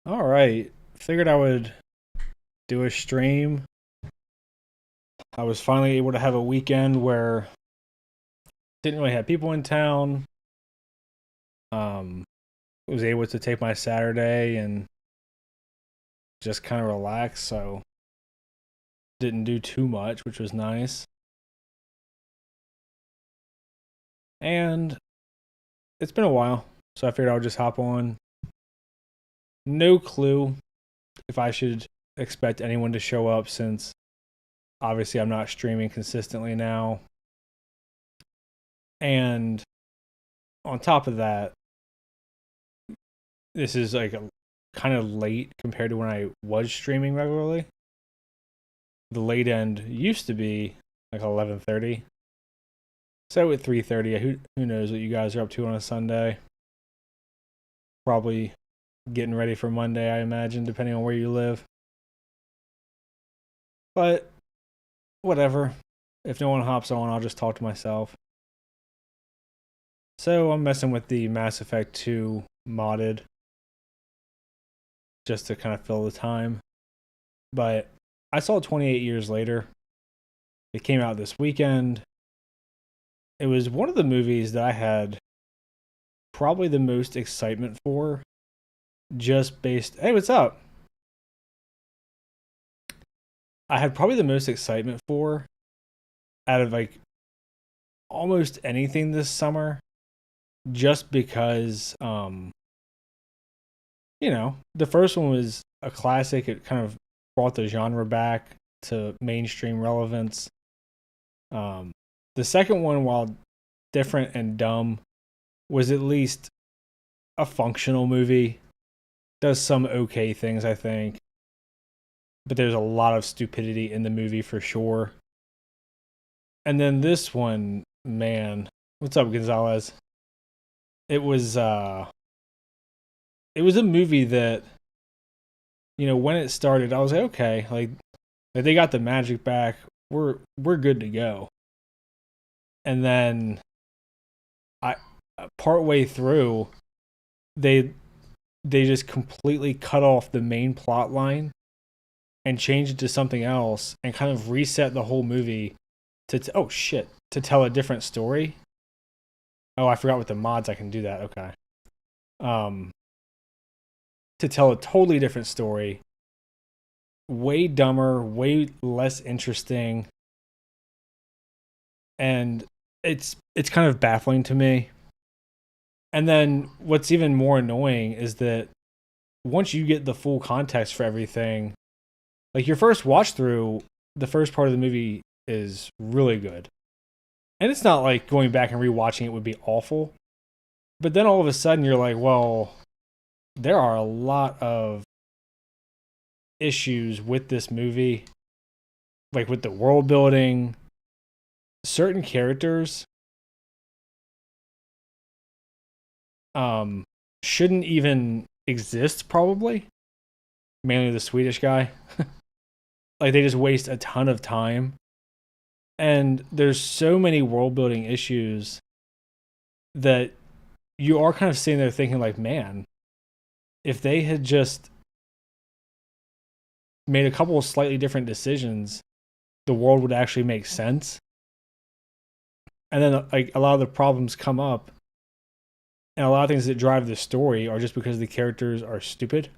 All right. Figured I would do a stream. I was finally able to have a weekend where didn't really have people in town. Um, was able to take my Saturday and just kind of relax, so didn't do too much, which was nice. And it's been a while, so I figured I would just hop on. No clue if I should expect anyone to show up since obviously I'm not streaming consistently now. And on top of that, this is like a kind of late compared to when I was streaming regularly. The late end used to be like 11:30. So at 3:30, who knows what you guys are up to on a Sunday? Probably getting ready for Monday, I imagine, depending on where you live. But whatever. If no one hops on, I'll just talk to myself. So I'm messing with the Mass Effect 2 modded just to kind of fill the time. But I saw 28 years later. It came out this weekend. It was one of the movies that I had probably the most excitement for, just based. Hey, what's up? I had probably the most excitement for out of like almost anything this summer, just because, the first one was a classic. It kind of brought the genre back to mainstream relevance. Um, the second one, while different and dumb, was at least a functional movie. Does some okay things, I think, but there's a lot of stupidity in the movie for sure. And then this one, man, what's up, Gonzalez? It was it was a movie that when it started, I was like, okay, like they got the magic back. We're good to go. And then I part way through, they they just completely cut off the main plot line and change it to something else and kind of reset the whole movie oh shit, to tell a different story. Oh, I forgot with the mods I can do that. Okay. Um to tell a totally different story, way dumber, way less interesting, and it's kind of baffling to me. And then what's even more annoying is that once you get the full context for everything, like your first watch through, the first part of the movie is really good. And it's not like going back and rewatching it would be awful. But then all of a sudden you're like, well, there are a lot of issues with this movie, like with the world building, certain characters um shouldn't even exist probably, mainly the Swedish guy. Like they just waste a ton of time, and there's so many world building issues that you are kind of sitting there thinking like, man, if they had just made a couple of slightly different decisions, the world would actually make sense. And then like a lot of the problems come up, and a lot of things that drive the story are just because the characters are stupid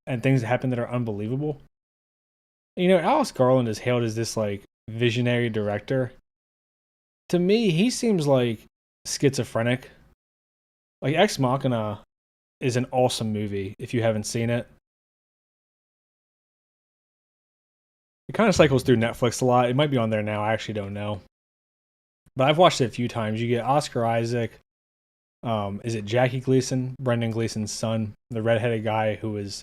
and things that happen that are unbelievable. Alex Garland is hailed as this like visionary director. To me, he seems like schizophrenic. Like Ex Machina is an awesome movie if you haven't seen it. It kind of cycles through Netflix a lot. It might be on there now. I actually don't know. But I've watched it a few times. You get Oscar Isaac. Is it Jackie Gleason, Brendan Gleason's son, the redheaded guy who was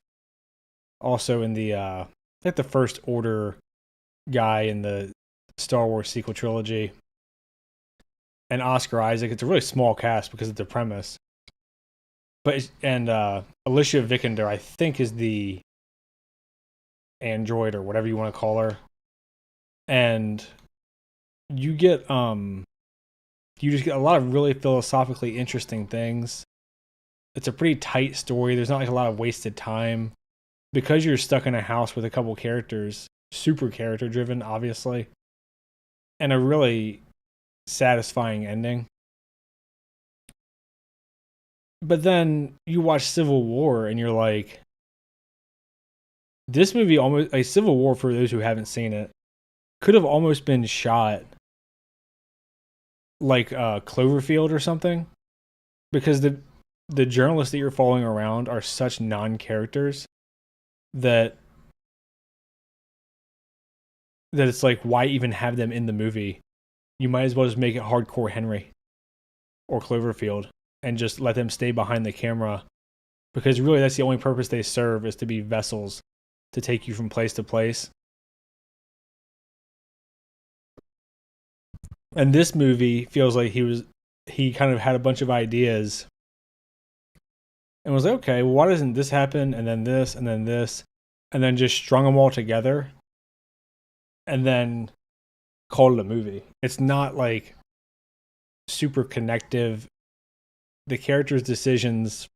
also in the like the First Order guy in the Star Wars sequel trilogy, and Oscar Isaac. It's a really small cast because of the premise. And Alicia Vikander, I think, is the android or whatever you want to call her, and you get you just get a lot of really philosophically interesting things. It's a pretty tight story. There's not like a lot of wasted time because you're stuck in a house with a couple characters, super character driven, obviously, and a really satisfying ending. But then you watch Civil War and you're like, this movie almost, like Civil War, for those who haven't seen it, could have almost been shot like Cloverfield or something, because the journalists that you're following around are such non-characters that it's like, why even have them in the movie? You might as well just make it Hardcore Henry or Cloverfield and just let them stay behind the camera, because really that's the only purpose they serve, is to be vessels to take you from place to place. And this movie feels like he kind of had a bunch of ideas and was like, okay, well, why doesn't this happen, and then this, and then this, and then just strung them all together and then called it a movie. It's not like super connective. The characters' decisions,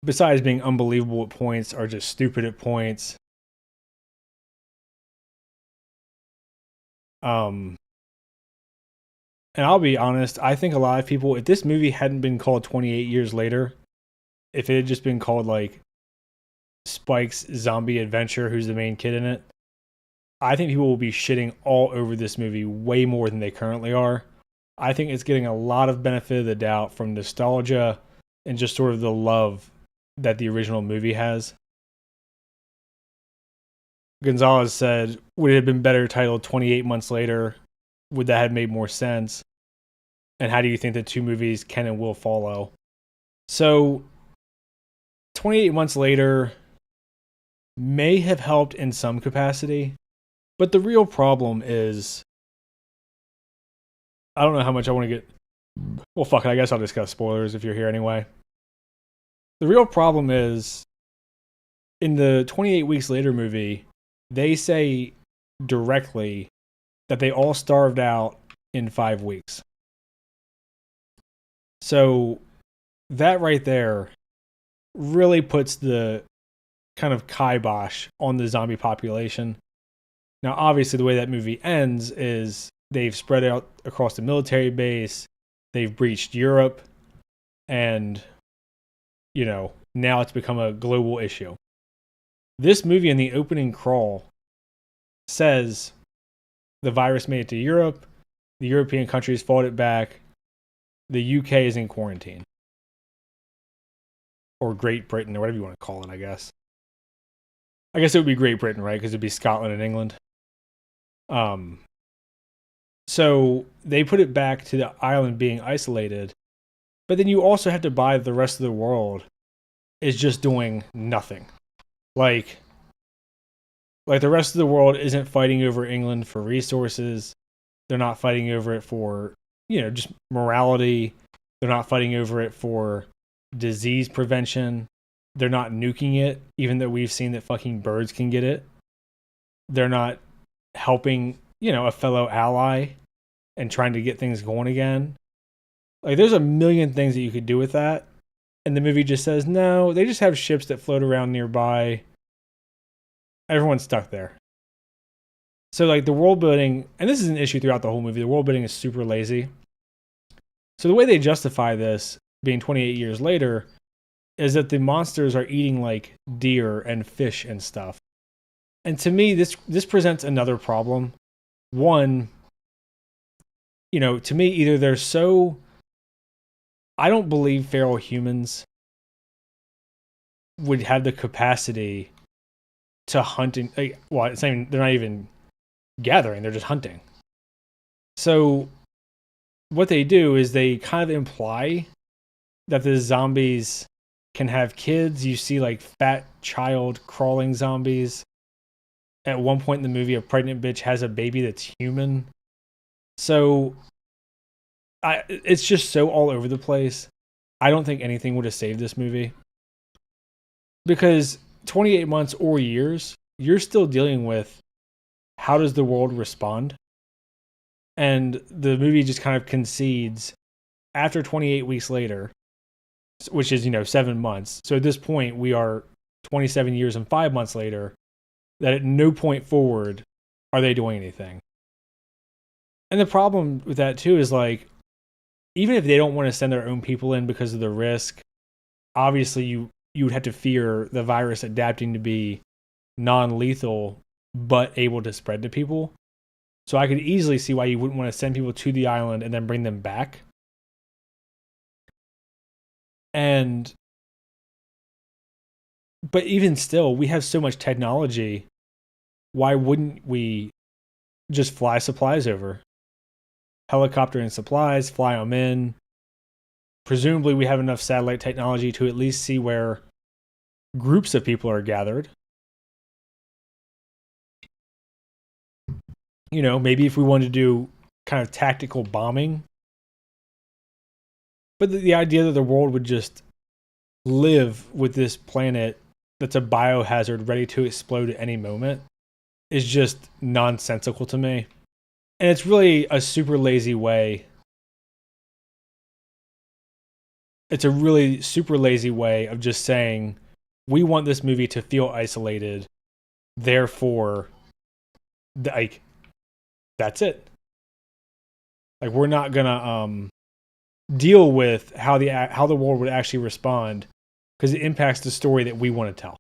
besides being unbelievable at points, are just stupid at points. And I'll be honest, I think a lot of people, if this movie hadn't been called 28 Years Later, if it had just been called like Spike's Zombie Adventure, who's the main kid in it, I think people will be shitting all over this movie way more than they currently are. I think it's getting a lot of benefit of the doubt from nostalgia and just sort of the love that the original movie has. Gonzalez said, would it have been better titled 28 Months Later? Would that have made more sense? And how do you think the two movies can and will follow? So, 28 Months Later may have helped in some capacity, but the real problem is, I don't know how much I want to get. Well, fuck it. I guess I'll discuss spoilers if you're here anyway. The real problem is, in the 28 Weeks Later movie, they say directly that they all starved out in 5 weeks. So that right there really puts the kind of kibosh on the zombie population. Now, obviously, the way that movie ends is they've spread out across the military base, they've breached Europe, and, you know, now it's become a global issue. This movie in the opening crawl says the virus made it to Europe, the European countries fought it back, the UK is in quarantine. Or Great Britain, or whatever you want to call it, I guess. I guess it would be Great Britain, right? Because it'd be Scotland and England. So they put it back to the island being isolated, but then you also have to buy the rest of the world is just doing nothing. Like the rest of the world isn't fighting over England for resources. They're not fighting over it for, you know, just morality. They're not fighting over it for disease prevention. They're not nuking it, even though we've seen that fucking birds can get it. They're not helping, you know, a fellow ally and trying to get things going again. Like, there's a million things that you could do with that. And the movie just says, no, they just have ships that float around nearby. Everyone's stuck there. So, like, the world building, and this is an issue throughout the whole movie, the world building is super lazy. So the way they justify this, being 28 years later, is that the monsters are eating, like, deer and fish and stuff. And to me, this presents another problem. One, you know, to me, either they're so... I don't believe feral humans would have the capacity to hunt. Like, well, it's not even, they're not even gathering, they're just hunting. So what they do is they kind of imply that the zombies can have kids. You see, like, fat child crawling zombies. At one point in the movie, a pregnant bitch has a baby that's human. So it's just so all over the place. I don't think anything would have saved this movie. Because 28 months or years, you're still dealing with how does the world respond? And the movie just kind of concedes after 28 weeks later which is 7 months. So at this point, we are 27 years and 5 months later. That at no point forward are they doing anything. And the problem with that too is like, even if they don't want to send their own people in because of the risk, obviously you would have to fear the virus adapting to be non-lethal but able to spread to people. So I could easily see why you wouldn't want to send people to the island and then bring them back. But even still, we have so much technology. Why wouldn't we just fly supplies over? Helicopter and supplies, fly them in. Presumably, we have enough satellite technology to at least see where groups of people are gathered. Maybe if we wanted to do kind of tactical bombing. But the idea that the world would just live with this planet that's a biohazard ready to explode at any moment is just nonsensical to me. And it's really a super lazy way. It's a really super lazy way of just saying, we want this movie to feel isolated. Therefore, like, that's it. Like, we're not gonna deal with how the world would actually respond because it impacts the story that we want to tell,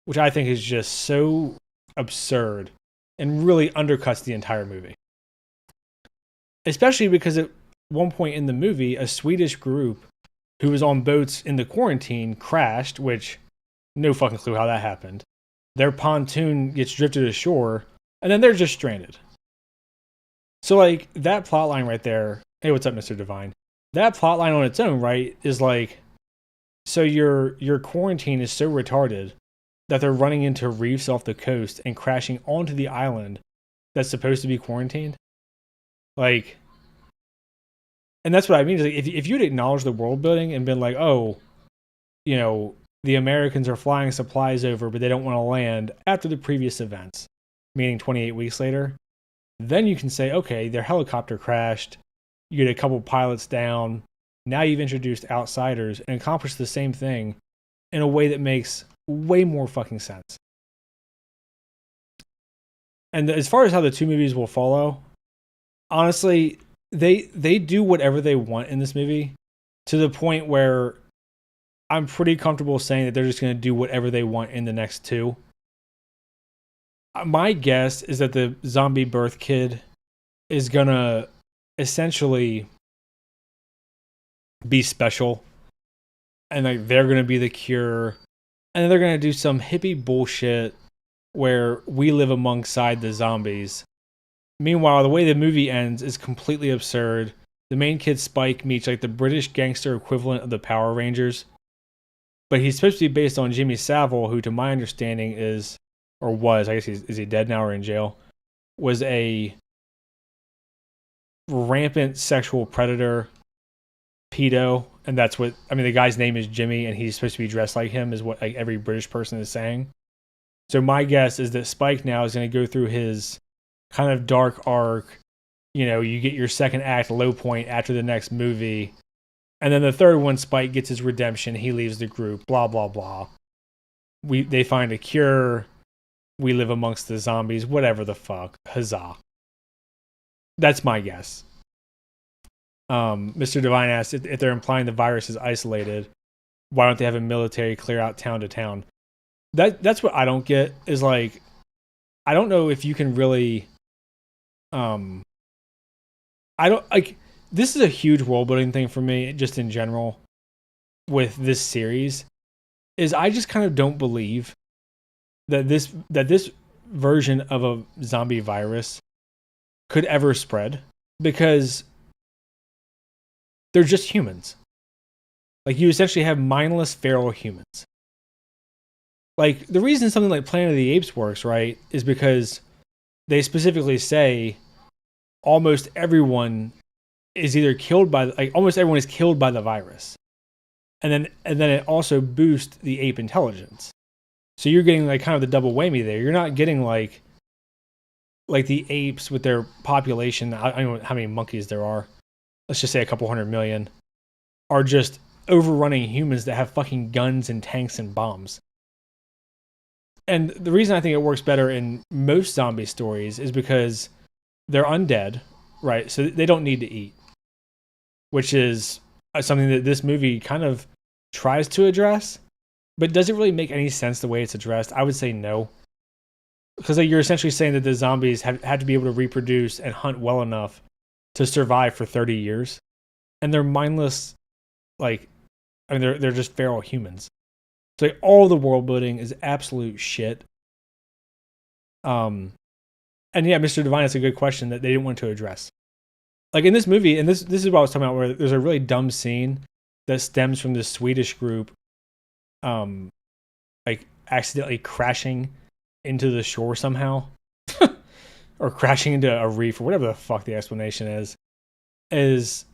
which I think is just so absurd and really undercuts the entire movie. Especially because at one point in the movie, a Swedish group who was on boats in the quarantine crashed, which no fucking clue how that happened. Their pontoon gets drifted ashore, and then they're just stranded. So, like, that plotline right there, hey, what's up, Mr. Divine? That plotline on its own, right, is like, so your quarantine is so retarded that they're running into reefs off the coast and crashing onto the island that's supposed to be quarantined. Like, and that's what I mean. Is like, if you'd acknowledged the world building and been like, oh, the Americans are flying supplies over, but they don't want to land after the previous events, meaning 28 weeks later, then you can say, okay, their helicopter crashed. You get a couple pilots down. Now you've introduced outsiders and accomplished the same thing in a way that makes way more fucking sense. And as far as how the two movies will follow, honestly, they do whatever they want in this movie to the point where I'm pretty comfortable saying that they're just going to do whatever they want in the next two. My guess is that the zombie birth kid is going to essentially be special, and like they're going to be the cure, and then they're going to do some hippie bullshit where we live alongside the zombies. Meanwhile, the way the movie ends is completely absurd. The main kid, Spike, meets like the British gangster equivalent of the Power Rangers. But he's supposed to be based on Jimmy Savile, who to my understanding is, or was, I guess is he dead now or in jail, was a rampant sexual predator, pedo. And that's what, I mean, the guy's name is Jimmy and he's supposed to be dressed like him is what like every British person is saying. So my guess is that Spike now is going to go through his kind of dark arc. You get your second act low point after the next movie. And then the third one, Spike gets his redemption. He leaves the group, blah, blah, blah. They find a cure. We live amongst the zombies, whatever the fuck. Huzzah. That's my guess. Mr. Divine asked if they're implying the virus is isolated, why don't they have a military clear out town to town? That's what I don't get, is like, I don't know if you can really, I don't, like, this is a huge world building thing for me, just in general, with this series, is I just kind of don't believe that this version of a zombie virus could ever spread, because they're just humans. Like, you essentially have mindless feral humans. Like, the reason something like Planet of the Apes works, right, is because they specifically say almost everyone is either killed by, like, almost everyone is killed by the virus. And then it also boosts the ape intelligence. So you're getting like kind of the double whammy there. You're not getting like the apes with their population, I don't know how many monkeys there are. Let's just say a couple 100 million, are just overrunning humans that have fucking guns and tanks and bombs. And the reason I think it works better in most zombie stories is because they're undead, right? So they don't need to eat, which is something that this movie kind of tries to address, but does it really make any sense the way it's addressed? I would say no. Because like, you're essentially saying that the zombies had to be able to reproduce and hunt well enough to survive for 30 years. And they're mindless, like, I mean, they're just feral humans. So like, all the world building is absolute shit. And yeah, Mr. Divine, it's a good question that they didn't want to address. Like in this movie, and this is what I was talking about, where there's a really dumb scene that stems from this Swedish group, like accidentally crashing into the shore somehow, or crashing into a reef, or whatever the fuck the explanation is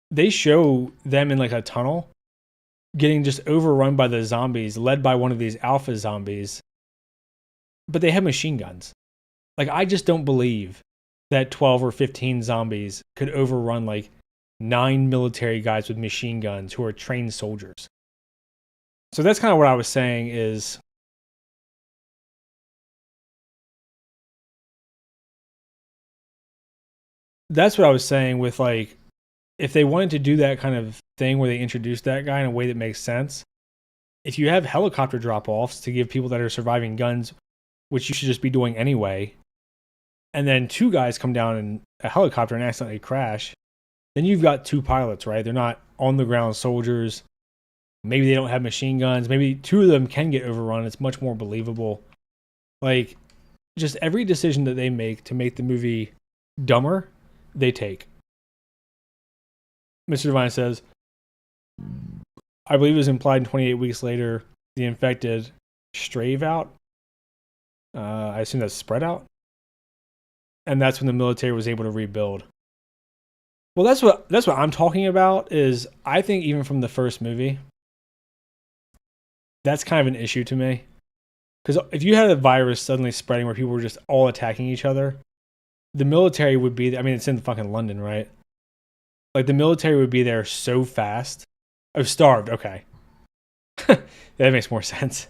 they show them in like a tunnel getting just overrun by the zombies, led by one of these alpha zombies, but they have machine guns. Like, I just don't believe that 12 or 15 zombies could overrun like 9 military guys with machine guns who are trained soldiers. So that's kind of what I was saying is, that's what I was saying with like, if they wanted to do that kind of thing where they introduce that guy in a way that makes sense, if you have helicopter drop-offs to give people that are surviving guns, which you should just be doing anyway, and then 2 guys come down in a helicopter and accidentally crash, then you've got 2 pilots, right? They're not on the ground soldiers. Maybe they don't have machine guns. Maybe 2 of them can get overrun. It's much more believable. Like, just every decision that they make to make the movie dumber, they take. Mr. Divine says, I believe it was implied in 28 weeks later, the infected strave out. I assume that's spread out. And that's when the military was able to rebuild. Well, that's what I'm talking about. Is I think even from the first movie, that's kind of an issue to me. Because if you had a virus suddenly spreading where people were just all attacking each other, the military would be. I mean, it's in fucking London, right? Like the military would be there so fast. Oh, starved. Okay, that makes more sense.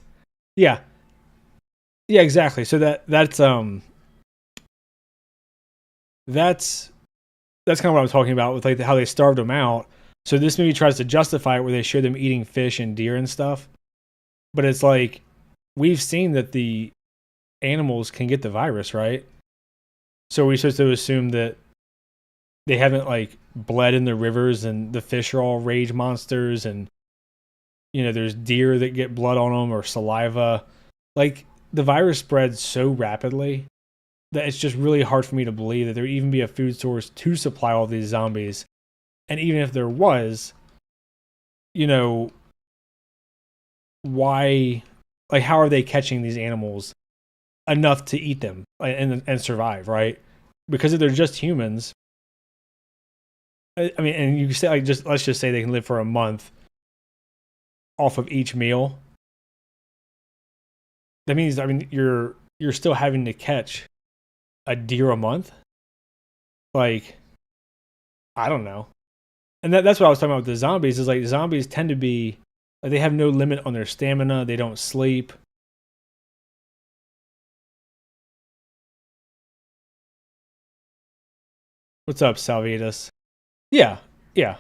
Yeah, yeah, exactly. So that's kind of what I'm talking about with like how they starved them out. So this movie tries to justify it where they show them eating fish and deer and stuff, but it's like we've seen that the animals can get the virus, right? So we're supposed to assume that they haven't like bled in the rivers and the fish are all rage monsters and there's deer that get blood on them or saliva. Like the virus spreads so rapidly that it's just really hard for me to believe that there would even be a food source to supply all these zombies. And even if there was, why, like, how are they catching these animals enough to eat them and survive, right? Because if they're just humans, I mean, and you say, like, let's just say they can live for a month off of each meal. That means, I mean, you're still having to catch a deer a month. Like, I don't know. And that's what I was talking about with the zombies, is like zombies tend to be, like, they have no limit on their stamina. They don't sleep. What's up, Salvitas? Yeah, yeah.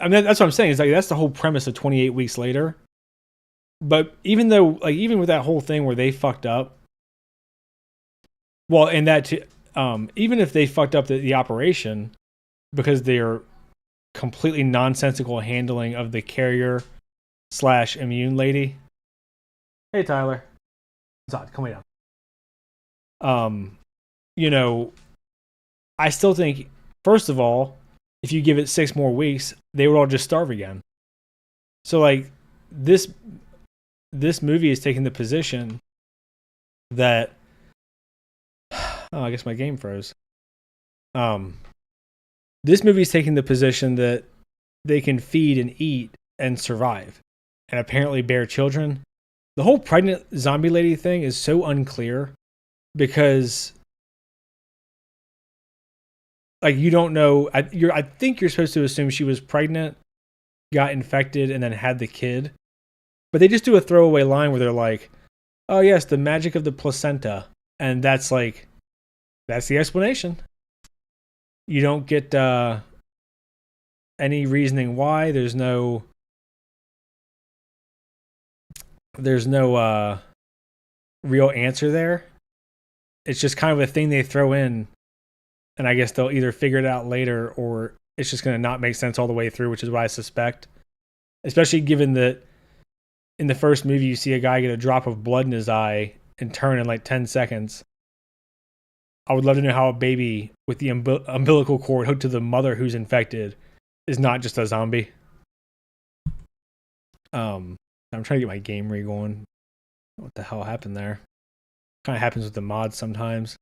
I mean, that's what I'm saying. Is like that's the whole premise of 28 weeks later. But even though, like, even with that whole thing where they fucked up, well, and that, even if they fucked up the operation because they're completely nonsensical handling of the carrier / immune lady. Hey, Tyler. Zod, come way down. I still think, first of all, if you give it 6 more weeks, they would all just starve again. So, like, this movie is taking the position that, I guess my game froze. This movie is taking the position that they can feed and eat and survive, and apparently bear children. The whole pregnant zombie lady thing is so unclear because, like, you don't know. I think you're supposed to assume she was pregnant, got infected and then had the kid. But they just do a throwaway line where they're like, "Oh yes, the magic of the placenta," and that's like, that's the explanation. You don't get any reasoning why. There's no real answer there. It's just kind of a thing they throw in, and I guess they'll either figure it out later or it's just going to not make sense all the way through, which is what I suspect. Especially given that in the first movie, you see a guy get a drop of blood in his eye and turn in like 10 seconds. I would love to know how a baby with the umbilical cord hooked to the mother who's infected is not just a zombie. I'm trying to get my game re-going. What the hell happened there? Kind of happens with the mods sometimes.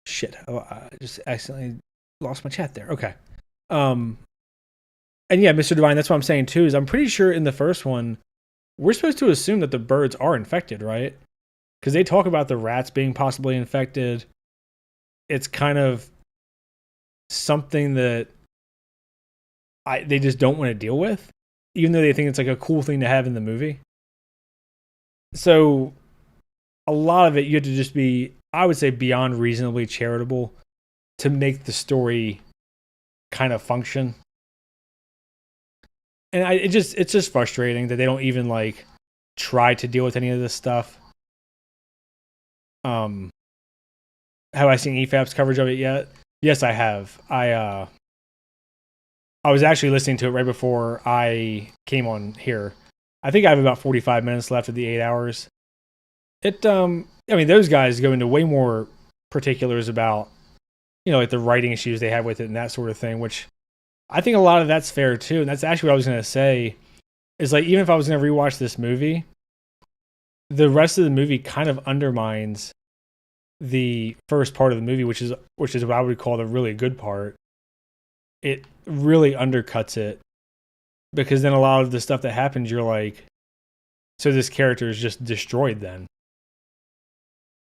Shit. Oh, I just accidentally lost my chat there. Okay. And yeah, Mr. Divine, that's what I'm saying too, is I'm pretty sure in the first one, we're supposed to assume that the birds are infected, right? Because they talk about the rats being possibly infected. It's kind of something that they just don't want to deal with, even though they think it's like a cool thing to have in the movie. So a lot of it, you have to just be, I would say, beyond reasonably charitable to make the story kind of function. And it's just frustrating that they don't even like try to deal with any of this stuff. Have I seen EFAP's coverage of it yet? Yes, I have. I was actually listening to it right before I came on here. I think I have about 45 minutes left of the 8 hours. I mean, those guys go into way more particulars about, like the writing issues they have with it and that sort of thing, which I think a lot of that's fair too. And that's actually what I was going to say is like, even if I was going to rewatch this movie, the rest of the movie kind of undermines the first part of the movie, which is what I would call the really good part. It really undercuts it because then a lot of the stuff that happens, you're like, so this character is just destroyed then.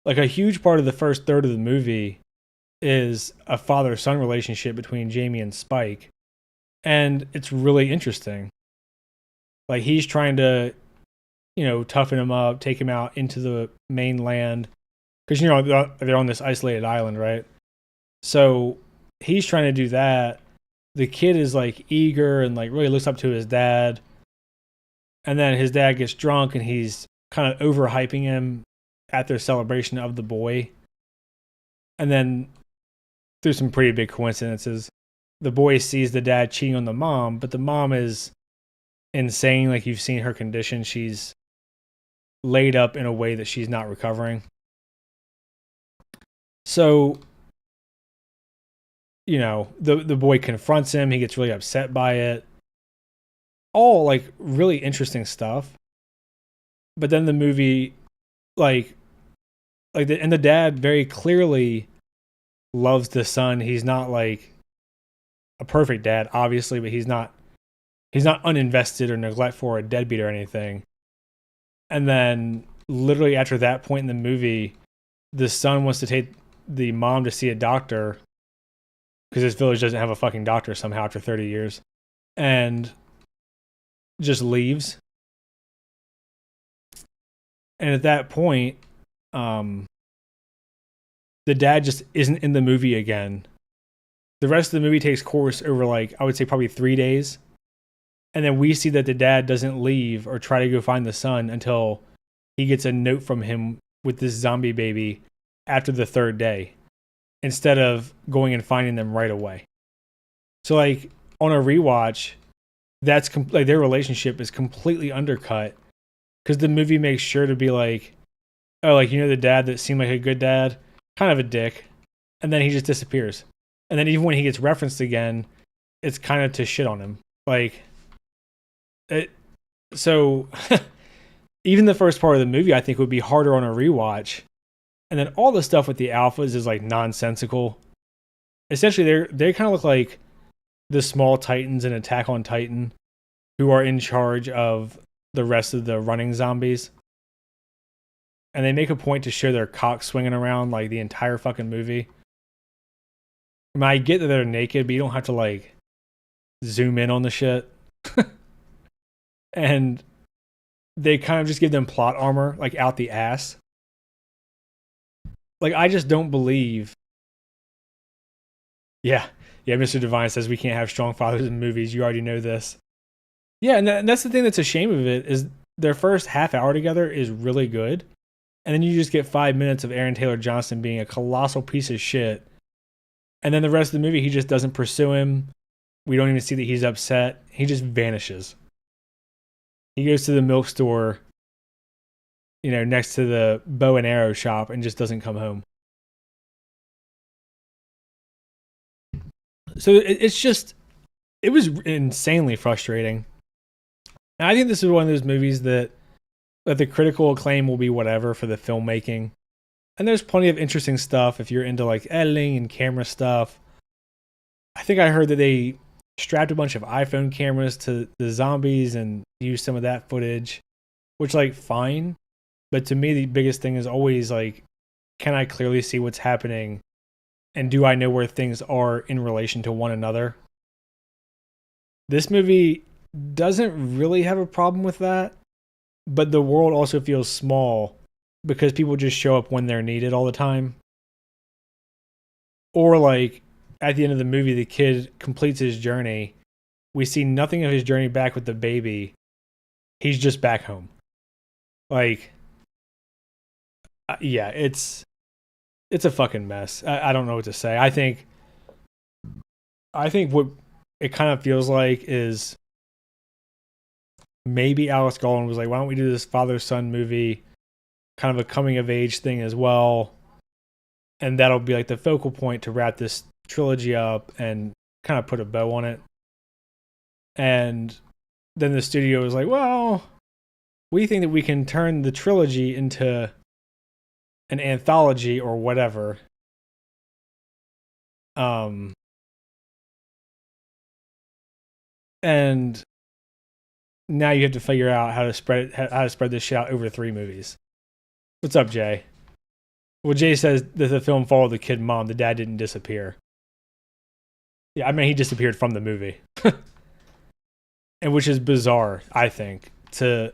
Like a huge part of the first third of the movie is a father-son relationship between Jamie and Spike. And it's really interesting. Like he's trying to, toughen him up, take him out into the mainland. Because, they're on this isolated island, right? So he's trying to do that. The kid is like eager and like really looks up to his dad. And then his dad gets drunk and he's kind of overhyping him at their celebration of the boy. And then through some pretty big coincidences, the boy sees the dad cheating on the mom, but the mom is insane. Like you've seen her condition. She's laid up in a way that she's not recovering. So, the boy confronts him. He gets really upset by it. All like really interesting stuff. But then the movie, and the dad very clearly loves the son. He's not like a perfect dad, obviously, but he's not uninvested or neglectful or a deadbeat or anything. And then literally after that point in the movie, the son wants to take the mom to see a doctor because this village doesn't have a fucking doctor somehow after 30 years and just leaves. And at that point, the dad just isn't in the movie again. The rest of the movie takes course over I would say probably 3 days. And then we see that the dad doesn't leave or try to go find the son until he gets a note from him with this zombie baby after the third day, instead of going and finding them right away. So on a rewatch, that's their relationship is completely undercut because the movie makes sure to be like, oh, the dad that seemed like a good dad, kind of a dick, and then he just disappears. And then even when he gets referenced again, it's kind of to shit on him. So even the first part of the movie, I think, would be harder on a rewatch. And then all the stuff with the alphas is nonsensical. Essentially, they kind of look like the small Titans in Attack on Titan, who are in charge of the rest of the running zombies. And they make a point to show their cock swinging around the entire fucking movie. I mean, I get that they're naked, but you don't have to zoom in on the shit. And they kind of just give them plot armor like out the ass. Like I just don't believe. Yeah, yeah. Mr. Devine says we can't have strong fathers in movies. You already know this. Yeah, and that's the thing that's a shame of it is their first half hour together is really good, and then you just get 5 minutes of Aaron Taylor Johnson being a colossal piece of shit, and then the rest of the movie he just doesn't pursue him. We don't even see that he's upset. He just vanishes. He goes to the milk store, next to the bow and arrow shop, and just doesn't come home. So it was insanely frustrating. And I think this is one of those movies that the critical acclaim will be whatever for the filmmaking. And there's plenty of interesting stuff if you're into like editing and camera stuff. I think I heard that they strapped a bunch of iPhone cameras to the zombies and used some of that footage, which like fine. But to me, the biggest thing is always like, can I clearly see what's happening? And do I know where things are in relation to one another? This movie doesn't really have a problem with that, but the world also feels small because people just show up when they're needed all the time. Or like at the end of the movie, the kid completes his journey. We see nothing of his journey back with the baby. He's just back home. Like, yeah, it's a fucking mess. I don't know what to say. I think what it kind of feels like is maybe Alex Garland was like, why don't we do this father son movie, kind of a coming of age thing as well, and that'll be like the focal point to wrap this trilogy up and kind of put a bow on it. And then the studio was like, well, we think that we can turn the trilogy into an anthology or whatever. And now you have to figure out how to spread this shit out over 3 movies. What's up, Jay? Well, Jay says that the film followed the kid mom. The dad didn't disappear. Yeah, I mean he disappeared from the movie, and which is bizarre. I think to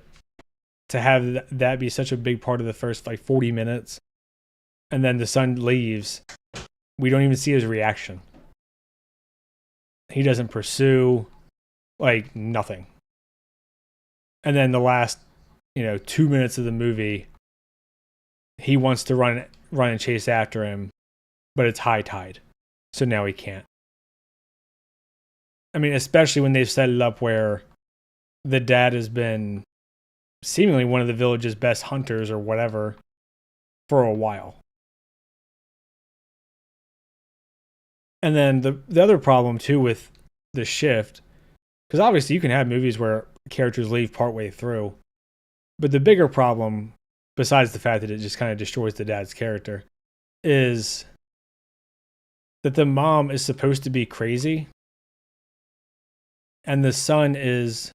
have that be such a big part of the first like 40 minutes, and then the son leaves. We don't even see his reaction. He doesn't pursue, like nothing. And then the last, 2 minutes of the movie, he wants to run and chase after him, but it's high tide, so now he can't. I mean, especially when they've set it up where the dad has been seemingly one of the village's best hunters or whatever for a while. And then the other problem too with the shift, because obviously you can have movies where characters leave partway through, but the bigger problem, besides the fact that it just kind of destroys the dad's character, is that the mom is supposed to be crazy, and the son is,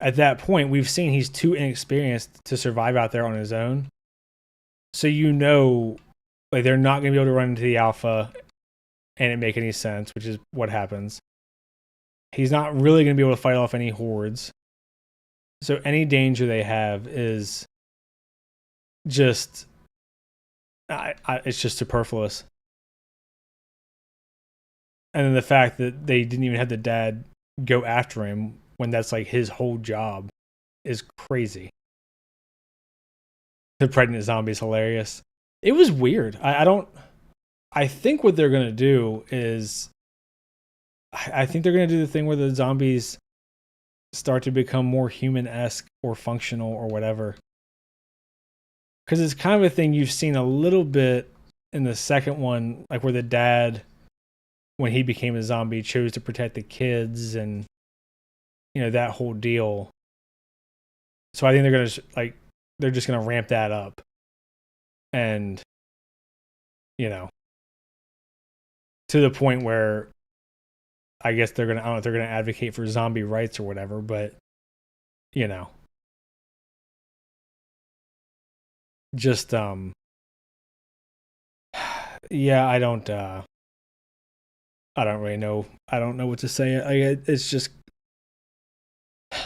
at that point, we've seen he's too inexperienced to survive out there on his own. So like they're not going to be able to run into the alpha and it make any sense, which is what happens. He's not really going to be able to fight off any hordes. So any danger they have is just, it's just superfluous. And then the fact that they didn't even have the dad go after him when that's like his whole job is crazy. The pregnant zombie is hilarious. It was weird. I think what they're going to do is, I think they're going to do the thing where the zombies start to become more human-esque or functional or whatever. Because it's kind of a thing you've seen a little bit in the second one, like where the dad, when he became a zombie, chose to protect the kids and, that whole deal. So I think they're just going to ramp that up. And, to the point where I guess I don't know if they're going to advocate for zombie rights or whatever, but, just, yeah, I don't, I don't really know. I don't know what to say. It's just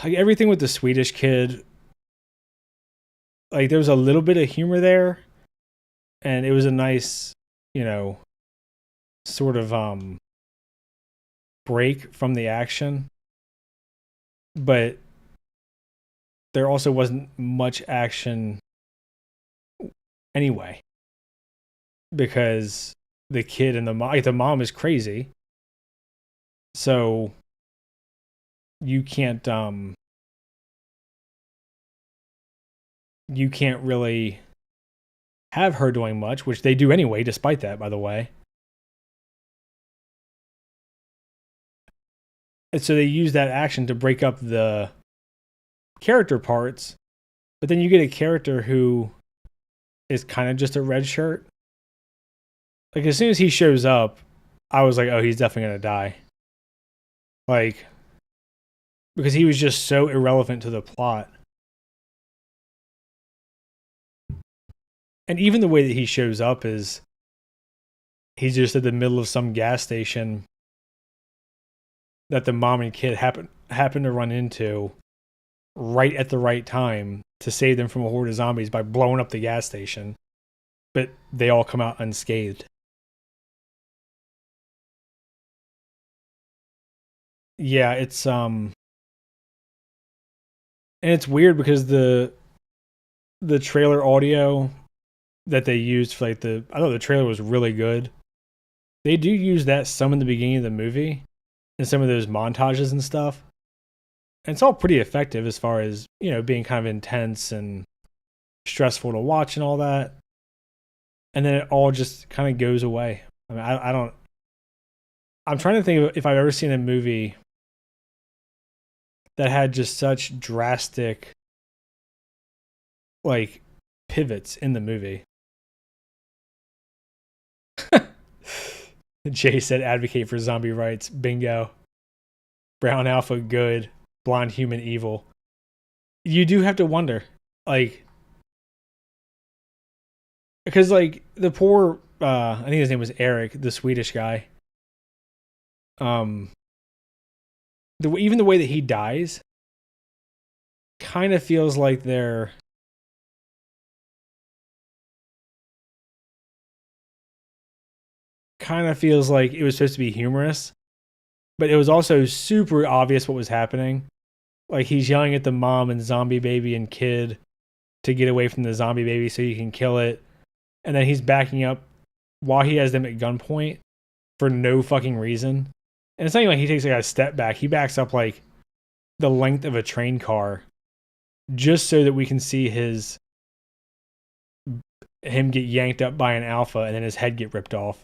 like everything with the Swedish kid. Like there was a little bit of humor there, and it was a nice, you know, sort of break from the action. But there also wasn't much action anyway, because the kid and the mom is crazy, so you can't really have her doing much, which they do anyway, despite that, by the way. And so they use that action to break up the character parts, but then you get a character who is kind of just a red shirt. Like as soon as he shows up, I was like, oh, he's definitely gonna die. Like because he was just so irrelevant to the plot. And even the way that he shows up is he's just at the middle of some gas station that the mom and kid happen to run into right at the right time to save them from a horde of zombies by blowing up the gas station. But they all come out unscathed. Yeah, and it's weird because the trailer audio that they used for like I thought the trailer was really good. They do use that some in the beginning of the movie and some of those montages and stuff. And it's all pretty effective as far as, you know, being kind of intense and stressful to watch and all that. And then it all just kind of goes away. I mean, I don't. I'm trying to think of if I've ever seen a movie that had just such drastic, like, pivots in the movie. Jay said advocate for zombie rights. Bingo. Brown alpha good. Blonde human evil. You do have to wonder. Like, because, like, the poor, I think his name was Eric, the Swedish guy. Even the way that he dies kind of feels like they're kind of feels like it was supposed to be humorous, but it was also super obvious what was happening. Like he's yelling at the mom and zombie baby and kid to get away from the zombie baby so he can kill it. And then he's backing up while he has them at gunpoint for no fucking reason. And it's not even like he takes like a step back. He backs up like the length of a train car just so that we can see him get yanked up by an alpha and then his head get ripped off.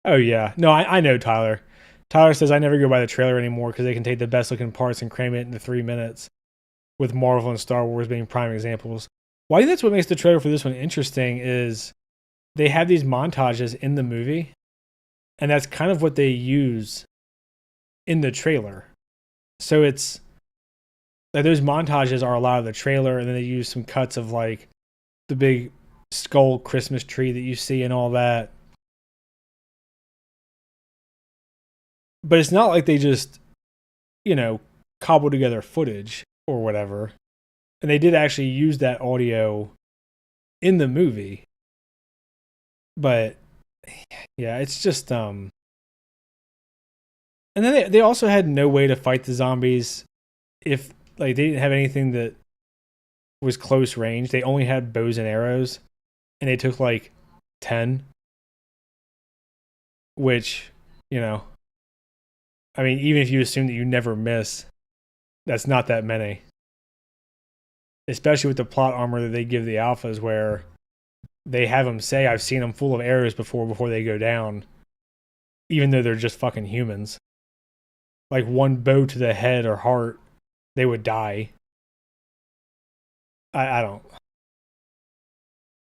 Oh yeah. No, I know Tyler. Tyler says I never go by the trailer anymore because they can take the best looking parts and cram it into 3 minutes, with Marvel and Star Wars being prime examples. Well, I think that's what makes the trailer for this one interesting is they have these montages in the movie, and that's kind of what they use in the trailer. So it's like those montages are a lot of the trailer, and then they use some cuts of like the big skull Christmas tree that you see and all that. But it's not like they just, you know, cobble together footage or whatever. And they did actually use that audio in the movie. But yeah, it's just and then they also had no way to fight the zombies if like they didn't have anything that was close range. They only had bows and arrows and they took like 10, which, you know, I mean, even if you assume that you never miss, that's not that many. Especially with the plot armor that they give the alphas, where they have them say, I've seen them full of arrows before they go down, even though they're just fucking humans. Like one bow to the head or heart, they would die. I don't.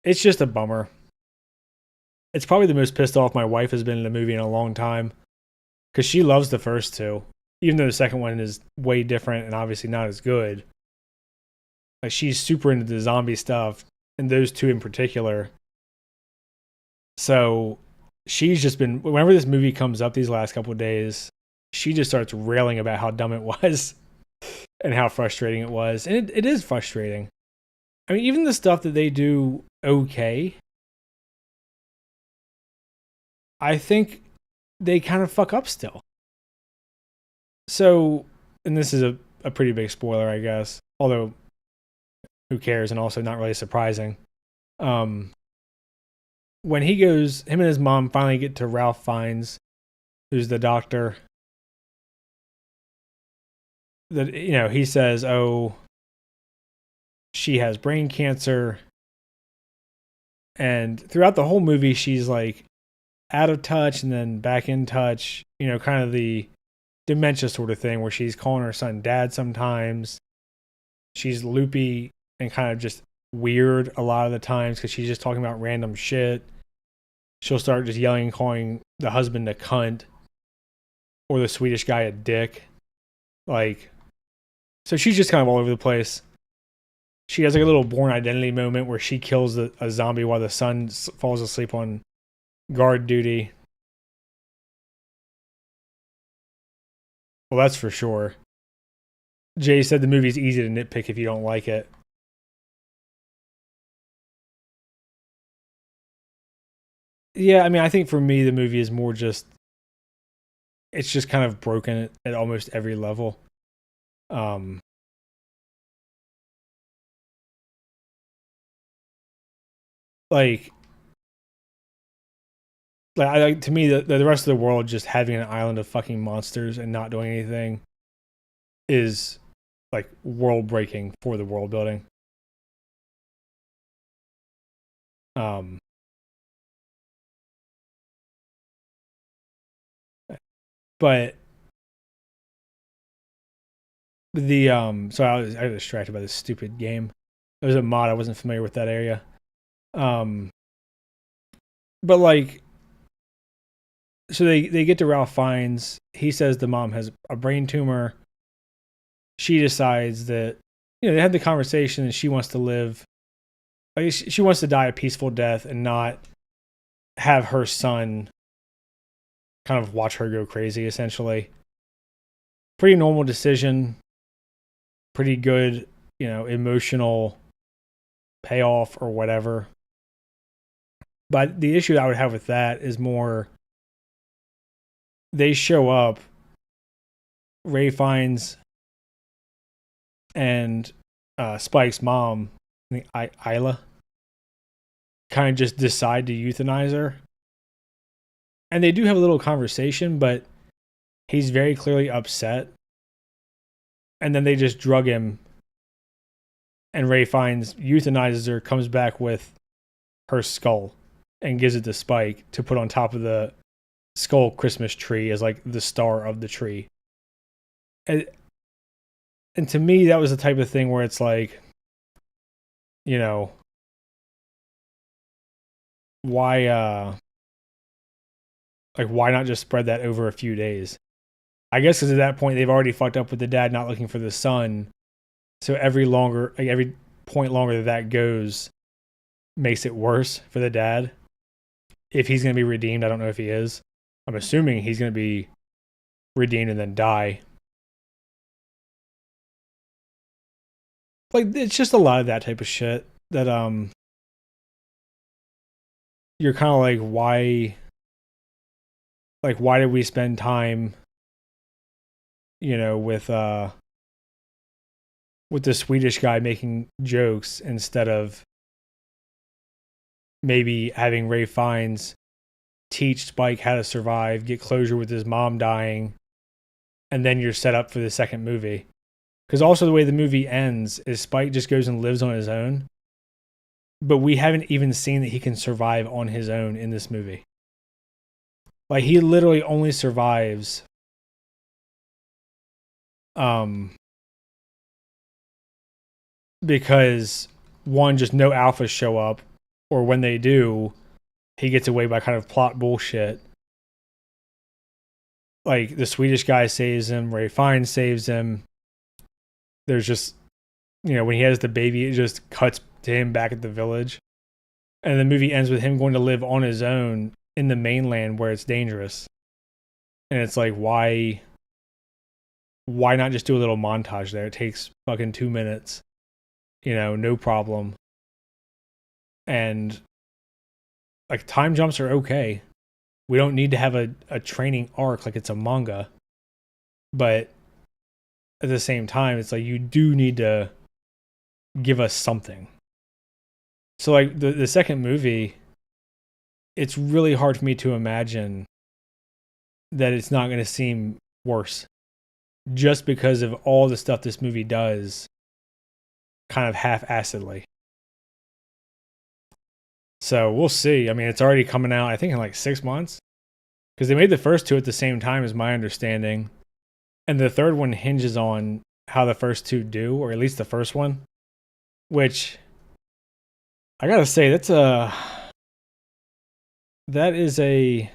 It's just a bummer. It's probably the most pissed off my wife has been in a movie in a long time. Because she loves the first two, even though the second one is way different and obviously not as good. Like she's super into the zombie stuff, and those two in particular. So she's just been, whenever this movie comes up these last couple of days, she just starts railing about how dumb it was and how frustrating it was. And it is frustrating. I mean, even the stuff that they do okay, I think they kind of fuck up still. So, and this is a pretty big spoiler, I guess. Although, who cares? And also not really surprising. When he goes, him and his mom finally get to Ralph Fiennes, who's the doctor. That, you know, he says, "Oh, she has brain cancer," and throughout the whole movie, she's like out of touch and then back in touch. You know, kind of the dementia sort of thing where she's calling her son dad sometimes. She's loopy and kind of just weird a lot of the times because she's just talking about random shit. She'll start just yelling and calling the husband a cunt or the Swedish guy a dick. Like, so she's just kind of all over the place. She has like a little Born Identity moment where she kills a zombie while the son falls asleep on guard duty. Well, that's for sure. Jay said the movie's easy to nitpick if you don't like it. Yeah, I mean, I think for me, the movie is more just, it's just kind of broken at almost every level. Um, like, to me, the rest of the world just having an island of fucking monsters and not doing anything is like world breaking for the world building. Um, but so I was distracted by this stupid game. It was a mod. I wasn't familiar with that area. Um, but like, so they get to Ralph Fiennes. He says the mom has a brain tumor. She decides that, you know, they had the conversation and she wants to live, like she wants to die a peaceful death and not have her son kind of watch her go crazy. Essentially, pretty normal decision. Pretty good, you know, emotional payoff or whatever. But the issue I would have with that is more, they show up, Ray Fiennes and Spike's mom, I think Isla, kind of just decide to euthanize her. And they do have a little conversation, but he's very clearly upset. And then they just drug him. And Ray Fiennes euthanizes her, comes back with her skull, and gives it to Spike to put on top of the skull Christmas tree as like the star of the tree. And to me, that was the type of thing where it's like, you know, why why not just spread that over a few days? I guess because at that point they've already fucked up with the dad not looking for the son. So every point longer that goes makes it worse for the dad. If he's going to be redeemed, I don't know if he is. I'm assuming he's going to be redeemed and then die. Like, it's just a lot of that type of shit that you're kind of like, why did we spend time, you know, with the Swedish guy making jokes instead of maybe having Ray Fiennes teach Spike how to survive, get closure with his mom dying, and then you're set up for the second movie. Because also the way the movie ends is Spike just goes and lives on his own, but we haven't even seen that he can survive on his own in this movie. Like, he literally only survives because, one, just no alphas show up, or when they do, he gets away by kind of plot bullshit. Like, the Swedish guy saves him, Ray Fiennes saves him. There's just, you know, when he has the baby, it just cuts to him back at the village. And the movie ends with him going to live on his own in the mainland where it's dangerous. And it's like, why not just do a little montage there? It takes fucking 2 minutes, no problem. And like, time jumps are okay. We don't need to have a training arc like it's a manga. But at the same time, it's like, you do need to give us something. So like the second movie, it's really hard for me to imagine that it's not going to seem worse just because of all the stuff this movie does kind of half-assedly. So we'll see. I mean, it's already coming out, I think, in like 6 months, because they made the first two at the same time, is my understanding. And the third one hinges on how the first two do, or at least the first one, which I gotta say, that is a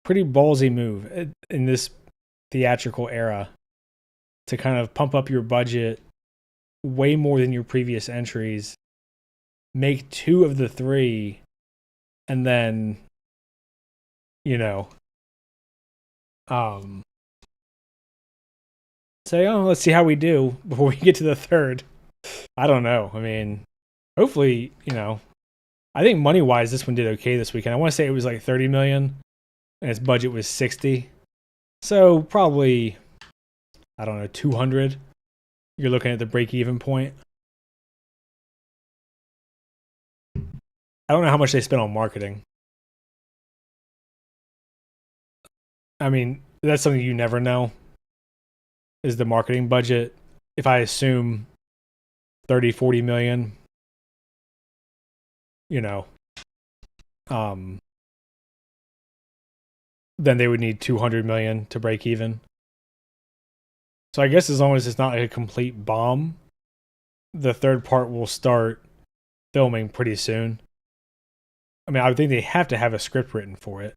pretty ballsy move in this theatrical era to kind of pump up your budget way more than your previous entries, make 2 of the 3, and then, say, oh, let's see how we do before we get to the third. I don't know. I mean, hopefully, I think money-wise, this one did okay this weekend. I want to say it was like 30 million, and its budget was 60. So probably, I don't know, 200. You're looking at the break-even point. I don't know how much they spent on marketing. I mean, that's something you never know, is the marketing budget. If I assume 30, 40 million, then they would need 200 million to break even. So I guess as long as it's not like a complete bomb, the third part will start filming pretty soon. I mean, I would think they have to have a script written for it.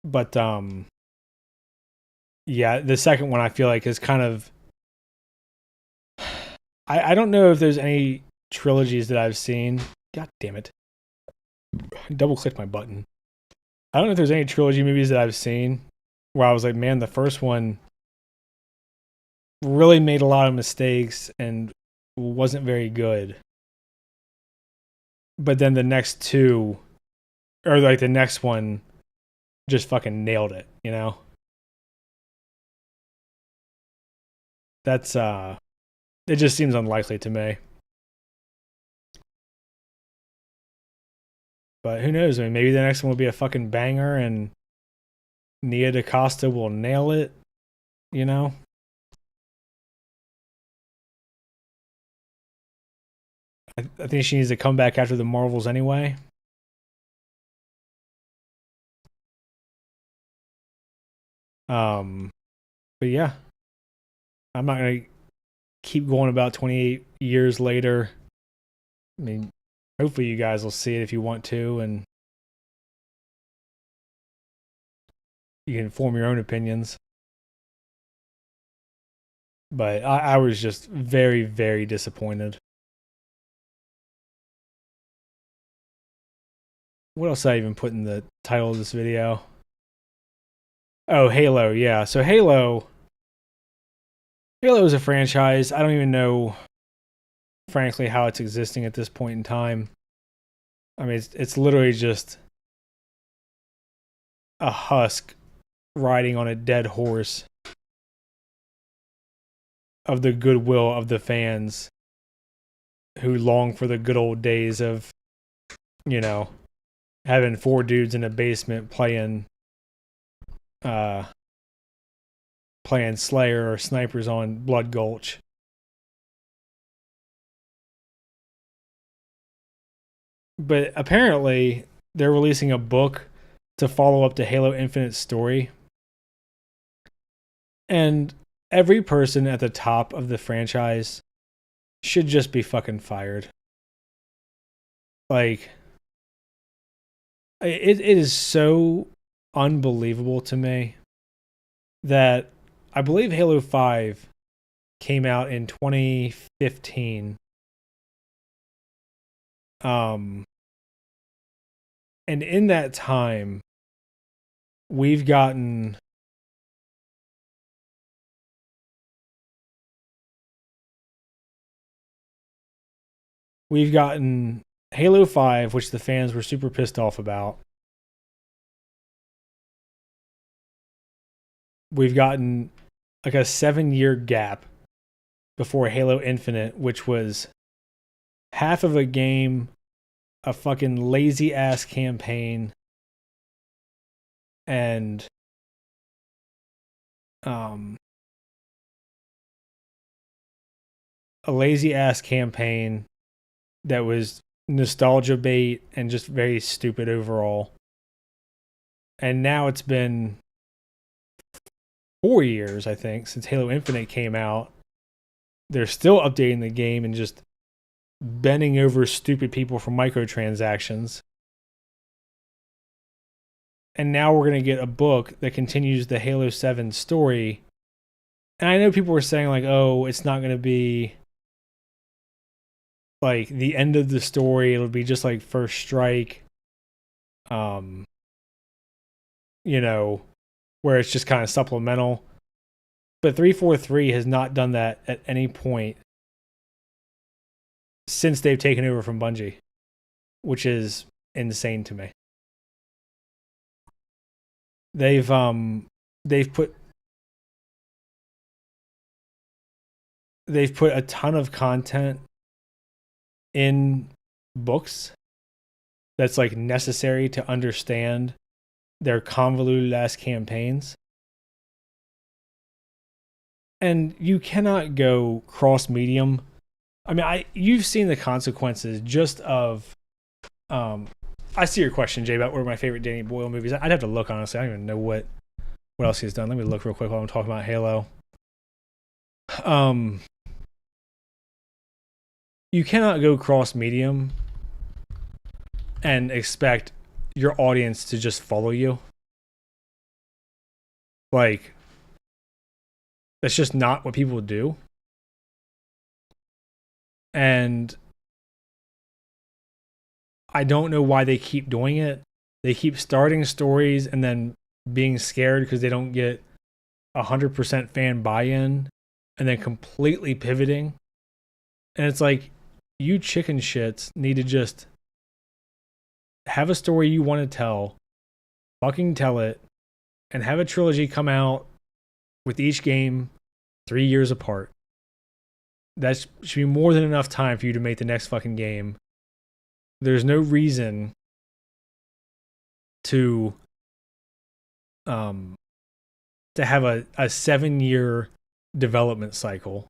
But yeah, the second one I feel like is kind of, I don't know if there's any trilogies that I've seen. God damn it. Double clicked my button. I don't know if there's any trilogy movies that I've seen where I was like, man, the first one really made a lot of mistakes and wasn't very good. But then the next two, or like the next one, just fucking nailed it, That's, it just seems unlikely to me. But who knows? I mean, maybe the next one will be a fucking banger and Nia DaCosta will nail it, I think she needs to come back after the Marvels anyway. But yeah, I'm not gonna keep going about 28 years later. I mean, hopefully you guys will see it if you want to, and you can form your own opinions. But I was just very, very disappointed. What else did I even put in the title of this video? Oh, Halo, yeah. So Halo is a franchise. I don't even know, frankly, how it's existing at this point in time. I mean, it's literally just a husk riding on a dead horse of the goodwill of the fans who long for the good old days of, having 4 dudes in a basement playing Slayer or Snipers on Blood Gulch. But apparently they're releasing a book to follow up to Halo Infinite's story. And every person at the top of the franchise should just be fucking fired. Like, it is so unbelievable to me that I believe Halo 5 came out in 2015. And in that time, we've gotten Halo 5, which the fans were super pissed off about. We've gotten like a 7-year gap before Halo Infinite, which was half of a game, a fucking lazy ass campaign, and a lazy ass campaign that was nostalgia bait and just very stupid overall. And now it's been 4 years, I think, since Halo Infinite came out. They're still updating the game and just bending over stupid people for microtransactions. And now we're going to get a book that continues the Halo 7 story. And I know people were saying, like, oh, it's not going to be like the end of the story. It'll be just like First Strike. You know, where it's just kind of supplemental. But 343 has not done that at any point since they've taken over from Bungie, which is insane to me. They've put a ton of content in books that's like necessary to understand their convoluted ass campaigns. And you cannot go cross medium. I mean, you've seen the consequences just of I see your question, Jay, about what are my favorite Danny Boyle movies. I'd have to look, honestly. I don't even know what else he's done. Let me look real quick while I'm talking about Halo. You cannot go cross medium and expect your audience to just follow you. Like, that's just not what people do. And I don't know why they keep doing it. They keep starting stories and then being scared because they don't get 100% fan buy-in and then completely pivoting. And it's like, you chicken shits need to just have a story you want to tell, fucking tell it, and have a trilogy come out with each game 3 years apart. That should be more than enough time for you to make the next fucking game. There's no reason to have a 7-year development cycle,